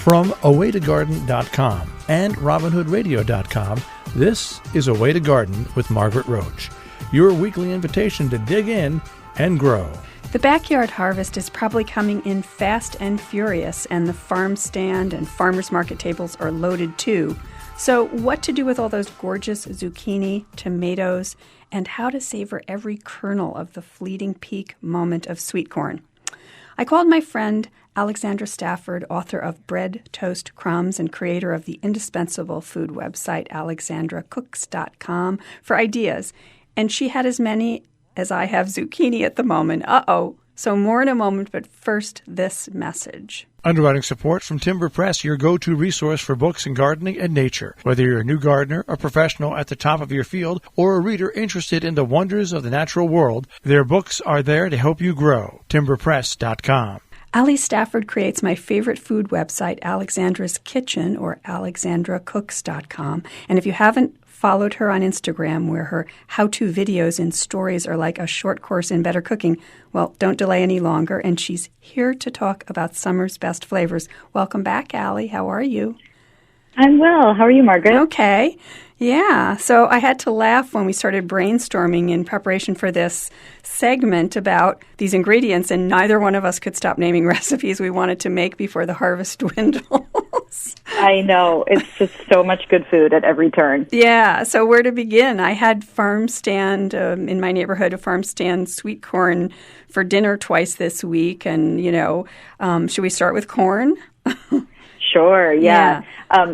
From awaytogarden.com and robinhoodradio.com, this is A Way to Garden with Margaret Roach, your weekly invitation to dig in and grow. The backyard harvest is probably coming in fast and furious, and the farm stand and farmers market tables are loaded too. So what to do with all those gorgeous zucchini, tomatoes, and how to savor every kernel of the fleeting peak moment of sweet corn? I called my friend Alexandra Stafford, author of Bread, Toast, Crumbs, and creator of the indispensable food website alexandracooks.com, for ideas. And she had as many as I have zucchini at the moment. So more in a moment, but first, this message. Underwriting support from Timber Press, your go-to resource for books in gardening and nature. Whether you're a new gardener, a professional at the top of your field, or a reader interested in the wonders of the natural world, their books are there to help you grow. timberpress.com. Ali Stafford creates my favorite food website, Alexandra's Kitchen, or alexandracooks.com. And if you haven't followed her on Instagram, where her how-to videos and stories are like a short course in better cooking, well, don't delay any longer. And she's here to talk about summer's best flavors. Welcome back, Ali. How are you? I'm well. How are you, Margaret? Okay. Yeah. So I had to laugh when we started brainstorming in preparation for this segment about these ingredients, and neither one of us could stop naming recipes we wanted to make before the harvest dwindles. I know. It's just so much good food at every turn. Yeah. So where to begin? I had farm stand in my neighborhood, a farm stand sweet corn for dinner twice this week. And, should we start with corn? Sure. Yeah.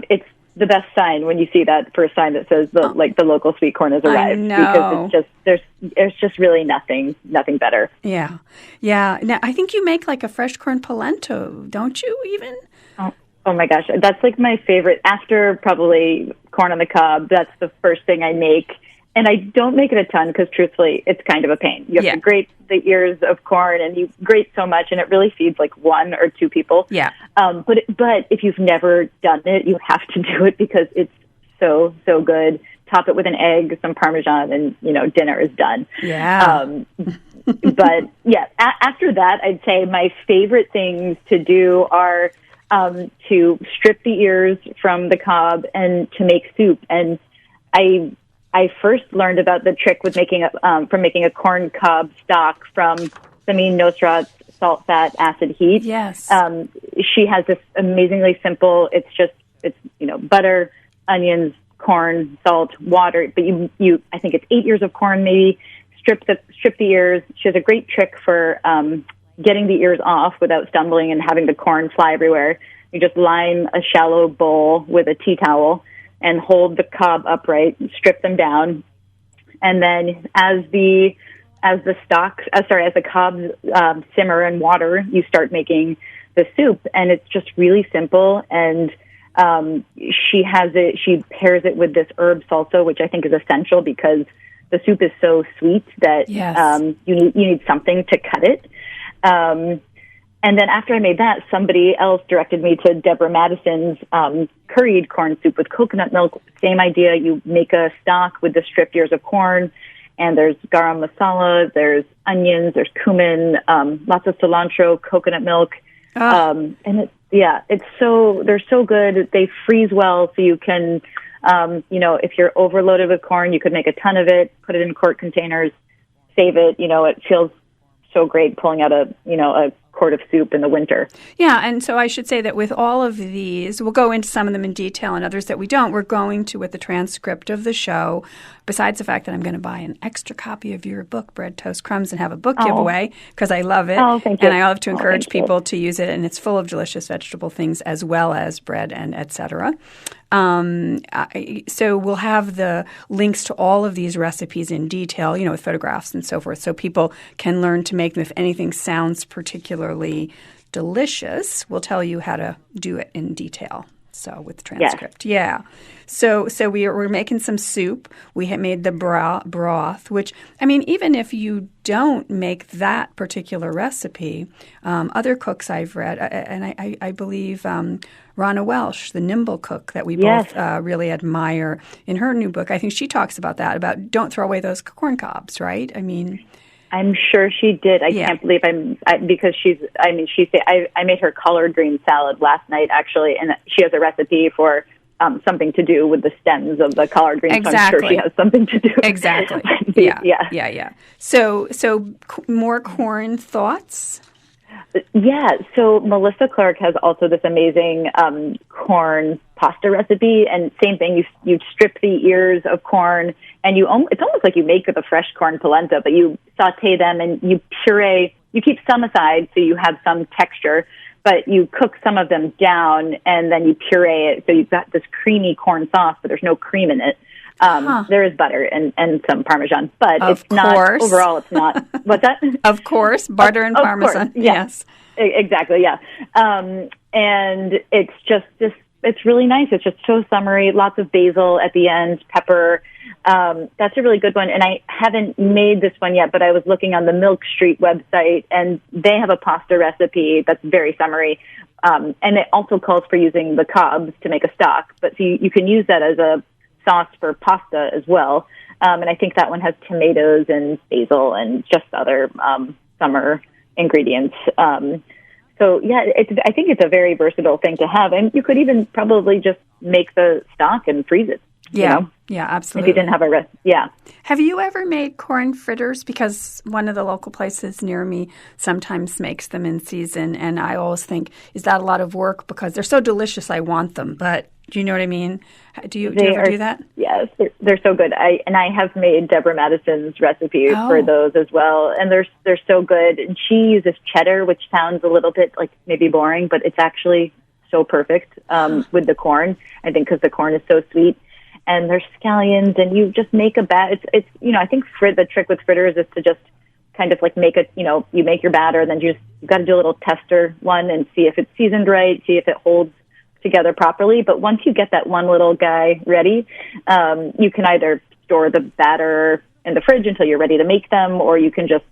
It's the best sign when you see that first sign that says the local sweet corn has arrived. I know. Because it's just there's just really nothing better. Yeah. Yeah. Now I think you make like a fresh corn polenta, don't you even? Oh my gosh, that's like my favorite. After probably corn on the cob, that's the first thing I make. And I don't make it a ton because, truthfully, it's kind of a pain. You have to grate the ears of corn, and you grate so much, and it really feeds like one or two people. Yeah. But if you've never done it, you have to do it because it's so good. Top it with an egg, some Parmesan, and dinner is done. Yeah. But yeah, after that, I'd say my favorite things to do are to strip the ears from the cob and to make soup. And I first learned about the trick with making a corn cob stock from Samin Nosrat's Salt, Fat, Acid, Heat. Yes. She has this amazingly simple. It's butter, onions, corn, salt, water. But you I think it's 8 ears of corn maybe. Strip the ears. She has a great trick for getting the ears off without stumbling and having the corn fly everywhere. You just line a shallow bowl with a tea towel and hold the cob upright, strip them down, and then as the cobs simmer in water, you start making the soup, and it's just really simple. And she pairs it with this herb salsa, which I think is essential because the soup is so sweet that you need something to cut it. And then after I made that, somebody else directed me to Deborah Madison's curried corn soup with coconut milk. Same idea. You make a stock with the stripped ears of corn, and there's garam masala, there's onions, there's cumin, lots of cilantro, coconut milk. And they're so good. They freeze well, so you can, if you're overloaded with corn, you could make a ton of it, put it in quart containers, save it. It feels so great pulling out a quart of soup in the winter. Yeah, and so I should say that with all of these, we'll go into some of them in detail and others that we don't. We're going to, with the transcript of the show, besides the fact that I'm going to buy an extra copy of your book, Bread, Toast, Crumbs, and have a book giveaway because I love it. Oh, thank you. And I love to encourage people to use it, and it's full of delicious vegetable things as well as bread and et cetera. So we'll have the links to all of these recipes in detail, with photographs and so forth, so people can learn to make them. If anything sounds particularly delicious, we'll tell you how to do it in detail. So with the transcript. Yeah. So we're making some soup. We had made the broth, which, even if you don't make that particular recipe, other cooks I've read, and I believe Rana Welsh, the nimble cook that we both really admire, in her new book, I think she talks about that, about don't throw away those corn cobs, right? I'm sure she did. I can't believe because I made her collard green salad last night, actually, and she has a recipe for something to do with the stems of the collard greens. Exactly. So I'm sure she has something to do. Exactly. Yeah. So more corn thoughts? Yeah. So Melissa Clark has also this amazing corn pasta recipe, and same thing. You strip the ears of corn, and it's almost like you make the fresh corn polenta, but you saute them and you puree. You keep some aside so you have some texture, but you cook some of them down and then you puree it. So you've got this creamy corn sauce, but there's no cream in it. There is butter and some Parmesan, but overall it's not. What's that? Of course, butter and Parmesan. Course, yes. Exactly. Yeah. And it's just it's really nice. It's just so summery, lots of basil at the end, pepper. That's a really good one. And I haven't made this one yet, but I was looking on the Milk Street website and they have a pasta recipe that's very summery. And it also calls for using the cobs to make a stock, but so you can use that as a sauce for pasta as well. And I think that one has tomatoes and basil and just other summer ingredients. So yeah, I think it's a very versatile thing to have. And you could even probably just make the stock and freeze it. Yeah. You know? Yeah, absolutely. If you didn't have a recipe. Yeah. Have you ever made corn fritters? Because one of the local places near me sometimes makes them in season. And I always think, is that a lot of work? Because they're so delicious, I want them. But do you know what I mean? Do you ever do that? Yes, they're so good. I have made Deborah Madison's recipe for those as well, and they're so good. And she uses cheddar, which sounds a little bit like maybe boring, but it's actually so perfect with the corn. I think because the corn is so sweet, and there's scallions, and you just make a batter. It's I think the trick with fritters is to just kind of like make you make your batter, and then you've got to do a little tester one and see if it's seasoned right, see if it holds together properly. But once you get that one little guy ready, you can either store the batter in the fridge until you're ready to make them, or you can just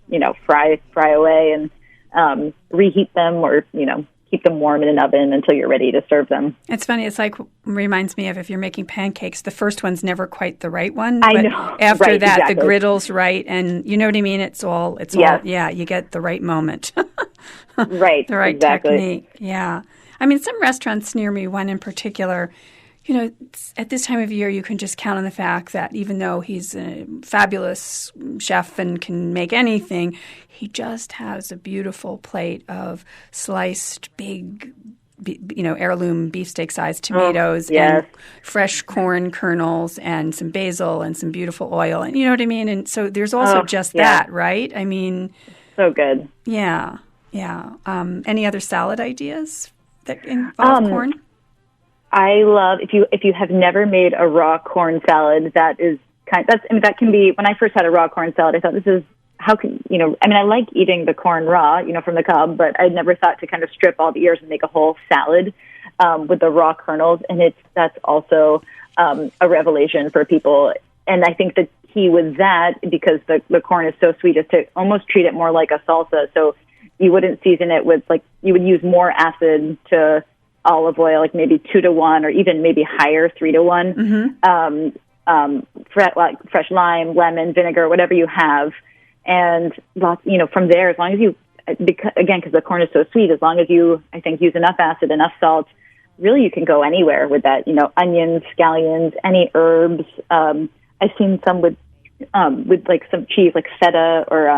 fry away and reheat them, or keep them warm in an oven until you're ready to serve them. It's funny. It's like reminds me of if you're making pancakes, the first one's never quite the right one. I but know. After right, that, exactly. The griddle's right, and you know what I mean. It's all. Yeah. You get the right moment. Right. The right exactly. technique. Yeah. I mean, some restaurants near me, one in particular, at this time of year, you can just count on the fact that even though he's a fabulous chef and can make anything, he just has a beautiful plate of sliced big, heirloom beefsteak-sized tomatoes and fresh corn kernels and some basil and some beautiful oil. And you know what I mean? And so there's also that, right? I mean... So good. Yeah. Any other salad ideas that involve corn? I love if you have never made a raw corn salad. That can be. When I first had a raw corn salad, I thought this is how can I like eating the corn raw, from the cob, but I'd never thought to kind of strip all the ears and make a whole salad with the raw kernels, and that's also a revelation for people. And I think the key with that, because the corn is so sweet, is to almost treat it more like a salsa. So you wouldn't season it with you would use more acid to olive oil, like maybe 2 to 1, or even maybe higher, 3 to 1. Mm-hmm. Fresh lime, lemon, vinegar, whatever you have, and lots. From there, as long as you, because the corn is so sweet, as long as you, I think, use enough acid, enough salt, really you can go anywhere with that. Onions, scallions, any herbs. I've seen some with like some cheese, like feta, or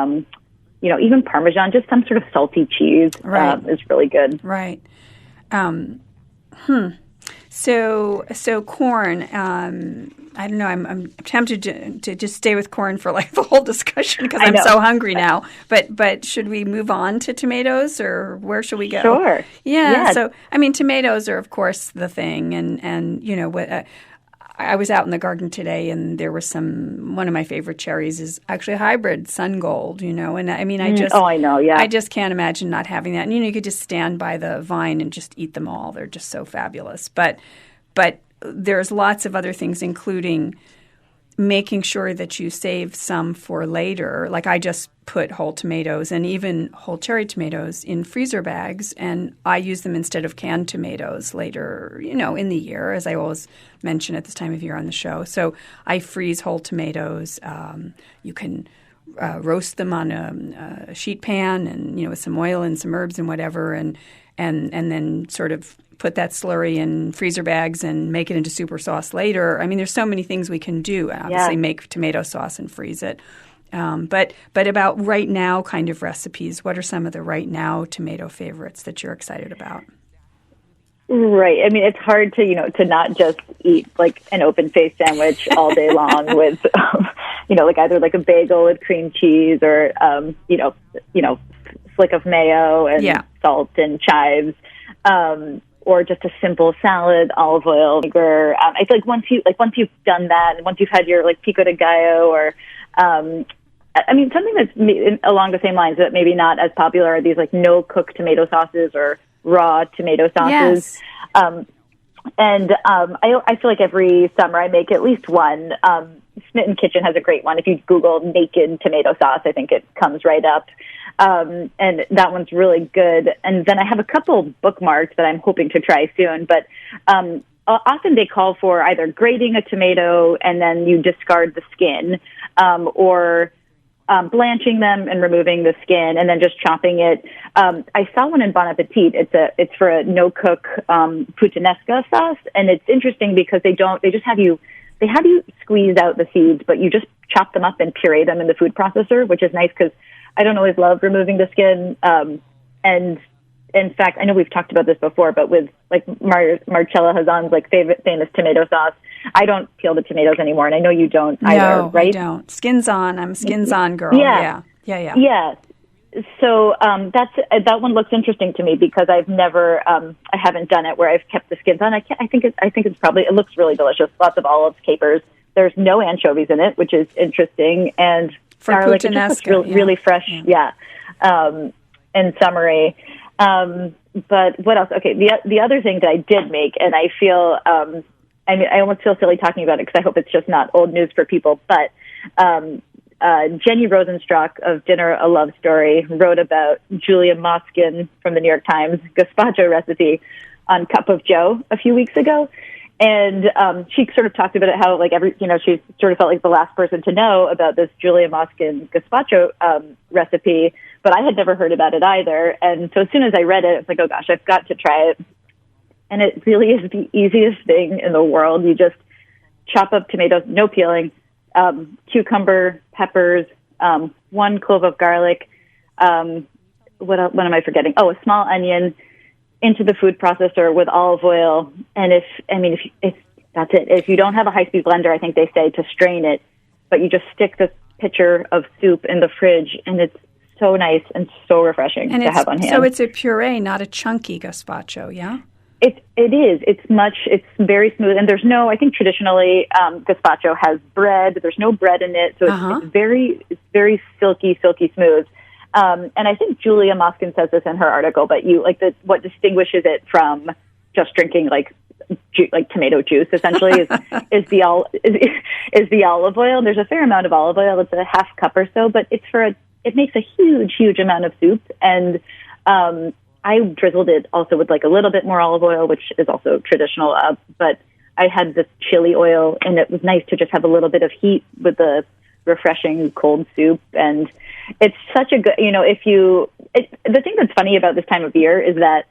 even Parmesan, just some sort of salty cheese. Right. Is really good. Right. So corn. I don't know. I'm tempted to just stay with corn for like the whole discussion because I'm so hungry now. But should we move on to tomatoes, or where should we go? Sure. Yeah. So tomatoes are of course the thing, and I was out in the garden today, and there was one of my favorite cherries is actually a hybrid Sun Gold, and I mean, I know, yeah. I just can't imagine not having that. And, you could just stand by the vine and just eat them all. They're just so fabulous. But there's lots of other things, including making sure that you save some for later. Like I just put whole tomatoes and even whole cherry tomatoes in freezer bags, and I use them instead of canned tomatoes later, in the year, as I always mention at this time of year on the show. So I freeze whole tomatoes. You can roast them on a sheet pan and, with some oil and some herbs and whatever, and then sort of put that slurry in freezer bags and make it into soup or sauce later. I mean, there's so many things we can do. Obviously, make tomato sauce and freeze it. But about right now kind of recipes, what are some of the right now tomato favorites that you're excited about? Right. I mean, it's hard to not just eat like an open-faced sandwich all day long with, like either like a bagel with cream cheese or, flick of mayo and salt and chives, or just a simple salad, olive oil, vinegar. I feel like once you've done that, and once you've had your like pico de gallo or, something that's along the same lines that maybe not as popular are these like no-cook tomato sauces or raw tomato sauces. Yes. I feel like every summer I make at least one. Smitten Kitchen has a great one. If you Google naked tomato sauce, I think it comes right up. And that one's really good. And then I have a couple bookmarked that I'm hoping to try soon. But often they call for either grating a tomato and then you discard the skin, or blanching them and removing the skin and then just chopping it. I saw one in Bon Appetit. It's for a no-cook puttanesca sauce, and it's interesting because they just have you squeeze out the seeds, but you just chop them up and puree them in the food processor, which is nice because I don't always love removing the skin. And in fact, I know we've talked about this before, but with like Marcella Hazan's like famous tomato sauce, I don't peel the tomatoes anymore, and I know you don't either, right? No, I don't. Skins on. I'm a skins on girl. Yeah. So that one looks interesting to me because I've never, I haven't done it where I've kept the skins on. I think it looks really delicious. Lots of olives, capers. There's no anchovies in it, which is interesting, and for garlic. It just looks really fresh. In summary. But what else? Okay, the other thing that I did make, and I feel, I almost feel silly talking about it because I hope it's just not old news for people, but Jenny Rosenstock of Dinner a Love Story wrote about Julia Moskin from the New York Times gazpacho recipe on Cup of Joe a few weeks ago. And she sort of talked about it, how like she sort of felt like the last person to know about this Julia Moskin gazpacho recipe, but I had never heard about it either. And so as soon as I read it, I was like, oh gosh, I've got to try it. And it really is the easiest thing in the world. You just chop up tomatoes, no peeling, cucumber, peppers, 1 clove of garlic. What am I forgetting? Oh, a small onion into the food processor with olive oil. And if that's it. If you don't have a high-speed blender, I think they say to strain it, but you just stick the pitcher of soup in the fridge, and it's so nice and so refreshing to have on hand. So it's a puree, not a chunky gazpacho, yeah? It is. It's very smooth. And there's no, I think traditionally gazpacho has bread. There's no bread in it. So it's very silky smooth. And I think Julia Moskin says this in her article, but what distinguishes it from just drinking like tomato juice essentially is the olive oil. And there's a fair amount of olive oil. It's a half cup or so, but it makes a huge amount of soup. And I drizzled it also with like a little bit more olive oil, which is also traditional. But I had this chili oil, and it was nice to just have a little bit of heat with the refreshing cold soup. And it's such a good, the thing that's funny about this time of year is that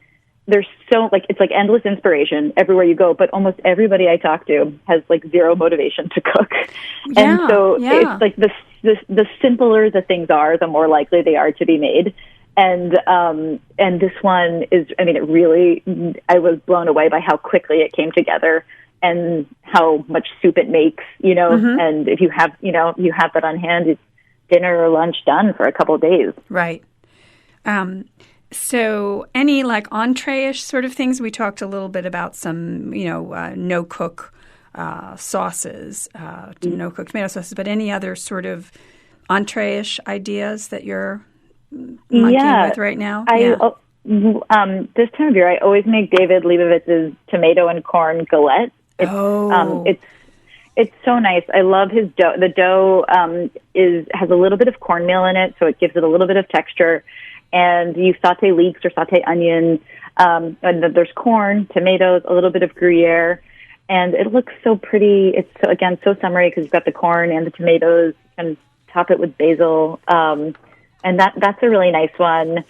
there's it's like endless inspiration everywhere you go, but almost everybody I talk to has like zero motivation to cook. And so it's like the simpler the things are, the more likely they are to be made. And this one is, it really, I was blown away by how quickly it came together and how much soup it makes, and if you have that on hand, it's dinner or lunch done for a couple of days. Right. So any like entree-ish sort of things? We talked a little bit about some, no-cook sauces, no-cook tomato sauces, but any other sort of entree-ish ideas that you're monkeying with right now? This time of year, I always make David Leibovitz's tomato and corn galette. It's so nice. I love his dough. The dough has a little bit of cornmeal in it, so it gives it a little bit of texture. And you saute leeks or saute onions, and then there's corn, tomatoes, a little bit of Gruyere, and it looks so pretty. It's so summery because you've got the corn and the tomatoes, and top it with basil, and that's a really nice one.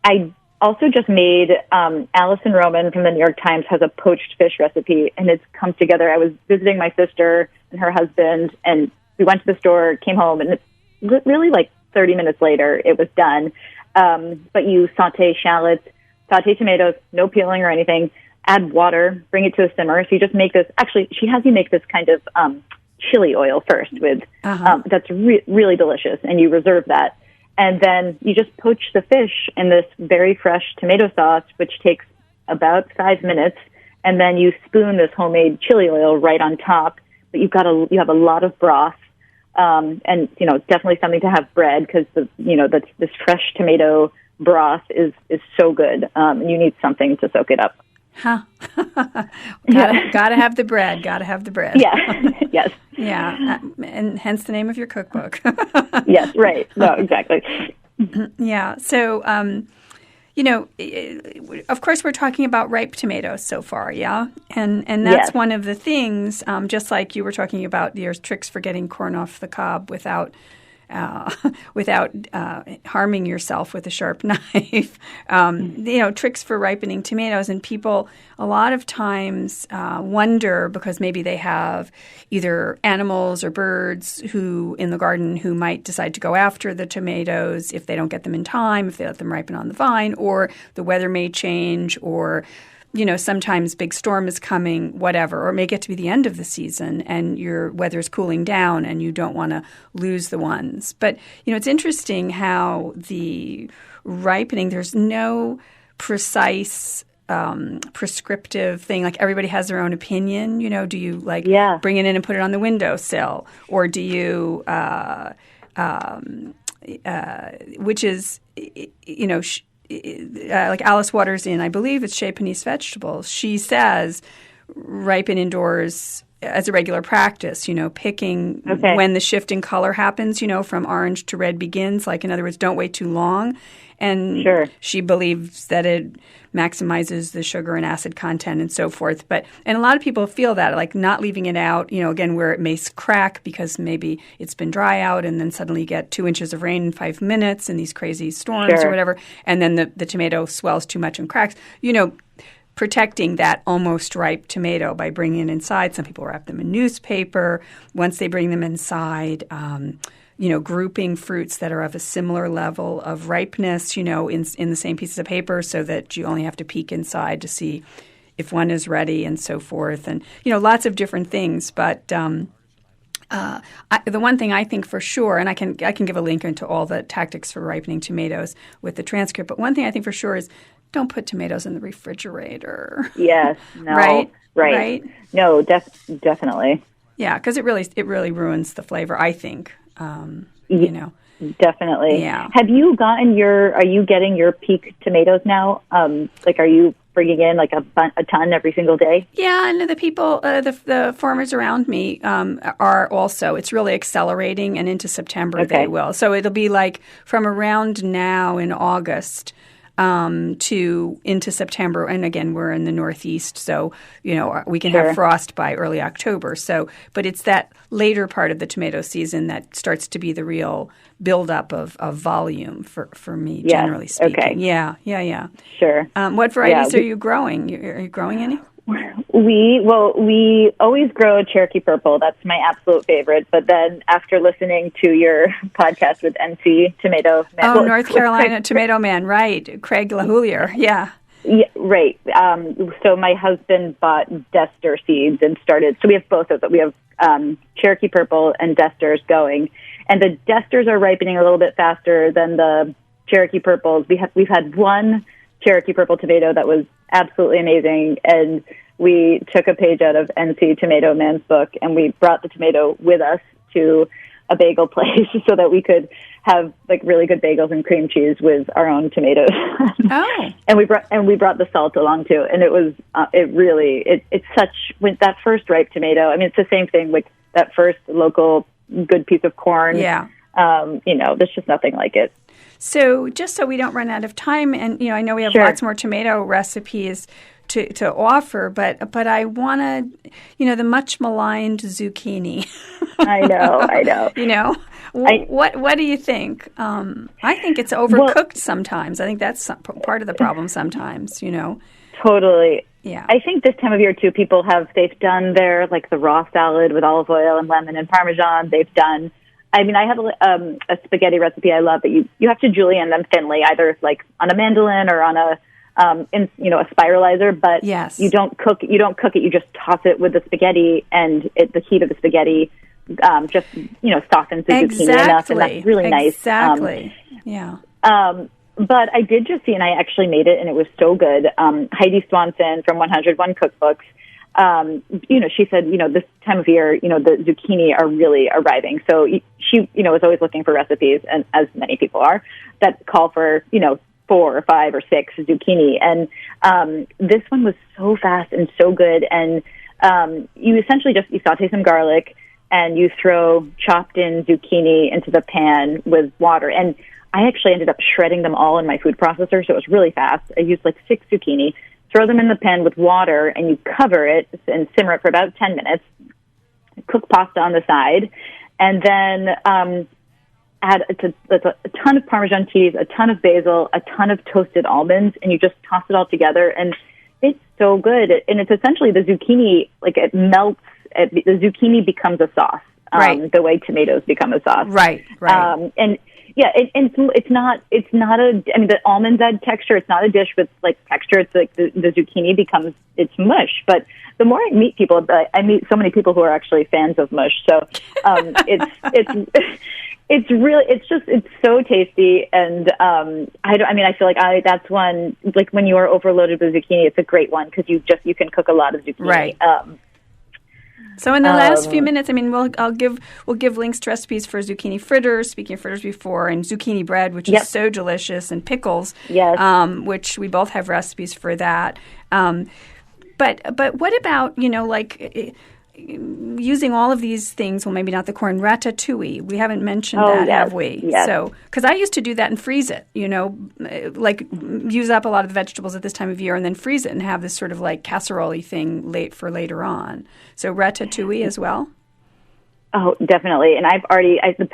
I also just made, Allison Roman from the New York Times has a poached fish recipe, and it's come together. I was visiting my sister and her husband, and we went to the store, came home, and it's really like 30 minutes later, it was done. But you saute shallots, saute tomatoes, no peeling or anything, add water, bring it to a simmer. So you just make this, actually, she has you make this kind of chili oil first with, that's really delicious, and you reserve that. And then you just poach the fish in this very fresh tomato sauce, which takes about 5 minutes. And then you spoon this homemade chili oil right on top. But you have a lot of broth, and definitely something to have bread, because this fresh tomato broth is so good. And you need something to soak it up. Huh. Gotta have the bread. Gotta have the bread. Yeah. Yes. Yeah. And hence the name of your cookbook. Yes. Right. No, exactly. Yeah. So, of course, we're talking about ripe tomatoes so far. Yeah. And that's one of the things, just like you were talking about your tricks for getting corn off the cob without harming yourself with a sharp knife, tricks for ripening tomatoes. And people a lot of times wonder, because maybe they have either animals or birds in the garden who might decide to go after the tomatoes if they don't get them in time, if they let them ripen on the vine, or the weather may change, or sometimes big storm is coming, whatever, or it may get to be the end of the season and your weather is cooling down and you don't want to lose the ones. But, it's interesting how the ripening, there's no precise prescriptive thing. Like, everybody has their own opinion. Do you bring it in and put it on the windowsill, or do you, which is, like Alice Waters in, I believe it's Chez Panisse Vegetables, she says ripen indoors as a regular practice, picking when the shift in color happens, from orange to red begins. Like, in other words, don't wait too long. And she believes that it maximizes the sugar and acid content and so forth. And a lot of people feel that, like, not leaving it out, again, where it may crack because maybe it's been dry out, and then suddenly you get 2 inches of rain in 5 minutes and these crazy storms or whatever, and then the tomato swells too much and cracks. Protecting that almost ripe tomato by bringing it inside. Some people wrap them in newspaper. Once they bring them inside, grouping fruits that are of a similar level of ripeness, in the same pieces of paper, so that you only have to peek inside to see if one is ready and so forth. And, lots of different things. But the one thing I think for sure, and I can give a link into all the tactics for ripening tomatoes with the transcript, but one thing I think for sure is don't put tomatoes in the refrigerator. Yes. No. Right. No, definitely. Yeah, because it really ruins the flavor, I think. Definitely. Yeah. Are you getting your peak tomatoes now? Are you bringing in like a ton every single day? Yeah, and the people, the farmers around me are also. It's really accelerating, and into September they will. So it'll be like from around now in August to into September. And again, we're in the Northeast, so we can have frost by early October. So, but it's that later part of the tomato season that starts to be the real buildup of volume for me, generally speaking. Okay. Yeah. Sure. What varieties are you growing? Are you growing any? We always grow Cherokee Purple. That's my absolute favorite. But then after listening to your podcast with NC Tomato Man. North Carolina Tomato Man, right. Craig LaHoulier, yeah. Yeah, right. So my husband bought Dester seeds and started. So we have both of them. We have Cherokee Purple and Desters going. And the Desters are ripening a little bit faster than the Cherokee Purples. We've had one Cherokee Purple tomato that was absolutely amazing, and we took a page out of NC Tomato Man's book, and we brought the tomato with us to a bagel place so that we could have like really good bagels and cream cheese with our own tomatoes. And we brought the salt along too, and it was it's such, with that first ripe tomato. I mean, it's the same thing with that first local good piece of corn. Yeah. There's just nothing like it. So just so we don't run out of time, and I know we have lots more tomato recipes to offer, but I want to, the much maligned zucchini. I know. What do you think? I think it's overcooked sometimes. I think that's part of the problem sometimes, Totally. Yeah. I think this time of year, too, they've done their, the raw salad with olive oil and lemon and Parmesan. They've done, I have a spaghetti recipe I love that you have to julienne them thinly, either on a mandolin or on a spiralizer, but yes. you don't cook it. You just toss it with the spaghetti, and the heat of the spaghetti just softens the zucchini enough, and that's really nice. Exactly. Yeah. But I did just see, and I actually made it, and it was so good. Heidi Swanson from 101 Cookbooks, she said, this time of year, the zucchini are really arriving. So she, is always looking for recipes, and as many people are, that call for, 4 or 5 or 6 zucchini. And this one was so fast and so good. And you essentially you saute some garlic, and you throw chopped in zucchini into the pan with water. And I actually ended up shredding them all in my food processor, so it was really fast. I used 6 zucchini, throw them in the pan with water, and you cover it and simmer it for about 10 minutes. Cook pasta on the side, and then add a ton of Parmesan cheese, a ton of basil, a ton of toasted almonds, and you just toss it all together, and it's so good. And it's essentially the zucchini, it melts. The zucchini becomes a sauce, right? The way tomatoes become a sauce, right? And yeah, and it's not the almonds add texture. It's not a dish with texture. It's the zucchini becomes mush. But the more I meet people, I meet so many people who are actually fans of mush. So it's so tasty. And I feel that's one, when you are overloaded with zucchini, it's a great one because you can cook a lot of zucchini. Right. So in the last few minutes, we'll give links to recipes for zucchini fritters. Speaking of fritters before, and zucchini bread, which is so delicious, and pickles, yes. Which we both have recipes for that. But what about using all of these things? Well, maybe not the corn ratatouille. We haven't mentioned that, have we? Yes. So, because I used to do that and freeze it. Use up a lot of the vegetables at this time of year and then freeze it and have this sort of casserole thing for later on. So ratatouille as well. Oh, definitely. And the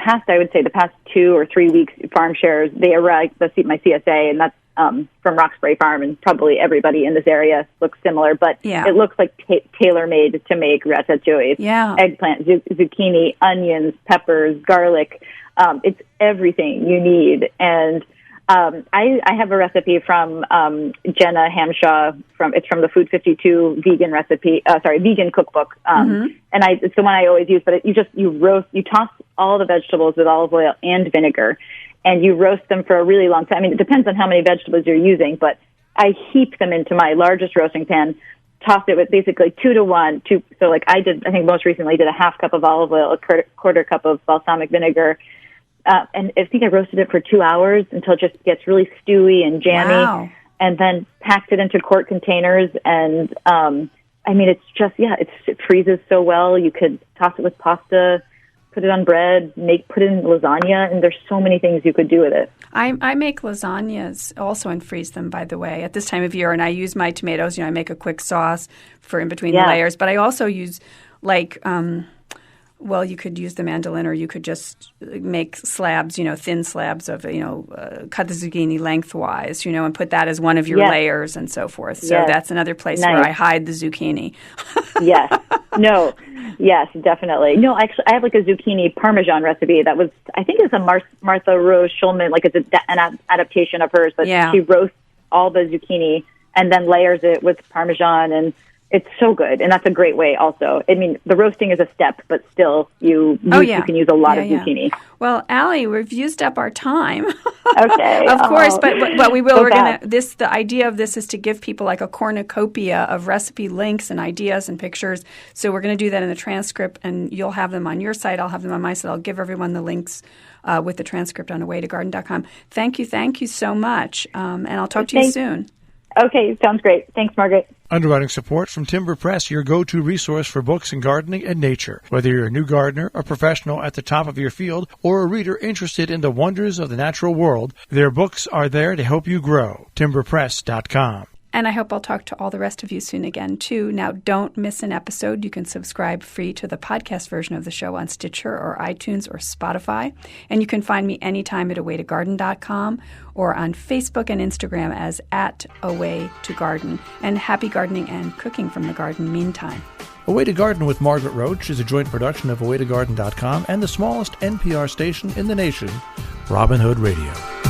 past 2 or 3 weeks, farm shares, they arrived, my CSA, and that's from Roxbury Farm, and probably everybody in this area looks similar, but it looks like tailor-made to make ratatouille. Yeah. Eggplant, zucchini, onions, peppers, garlic. It's everything you need. And I have a recipe from Jenna Hamshaw. It's from the Food 52 vegan cookbook. And it's the one I always use. But you toss all the vegetables with olive oil and vinegar, and you roast them for a really long time. It depends on how many vegetables you're using, but I heap them into my largest roasting pan, toss it with basically 2 to 1. So I think most recently did a half cup of olive oil, a quarter cup of balsamic vinegar, and I think I roasted it for 2 hours until it just gets really stewy and jammy. Wow. And then packed it into quart containers. And it's just, it freezes so well. You could toss it with pasta, put it on bread, put it in lasagna, and there's so many things you could do with it. I make lasagnas also and freeze them, by the way, at this time of year. And I use my tomatoes. I make a quick sauce for in between the layers. But I also use you could use the mandolin, or you could just make slabs, thin slabs of, cut the zucchini lengthwise, and put that as one of your layers and so forth. So that's another place where I hide the zucchini. Yes. No. Yes, definitely. No, actually, I have a zucchini Parmesan recipe that was, I think it's a Martha Rose Schulman, it's an adaptation of hers, but she roasts all the zucchini and then layers it with Parmesan, and it's so good, and that's a great way also. The roasting is a step, but still you can use a lot of zucchini. Well, Allie, we've used up our time. Okay. Of course, but we will. So the idea of this is to give people a cornucopia of recipe links and ideas and pictures. So we're going to do that in the transcript, and you'll have them on your site. I'll have them on my site. I'll give everyone the links with the transcript on awaytogarden.com. Thank you so much, and I'll talk to you soon. Okay, sounds great. Thanks, Margaret. Underwriting support from Timber Press, your go-to resource for books in gardening and nature. Whether you're a new gardener, a professional at the top of your field, or a reader interested in the wonders of the natural world, their books are there to help you grow. timberpress.com. And I hope I'll talk to all the rest of you soon again, too. Now, don't miss an episode. You can subscribe free to the podcast version of the show on Stitcher or iTunes or Spotify. And you can find me anytime at awaytogarden.com or on Facebook and Instagram as @awaytogarden. And happy gardening and cooking from the garden meantime. A Way to Garden with Margaret Roach is a joint production of awaytogarden.com and the smallest NPR station in the nation, Robin Hood Radio.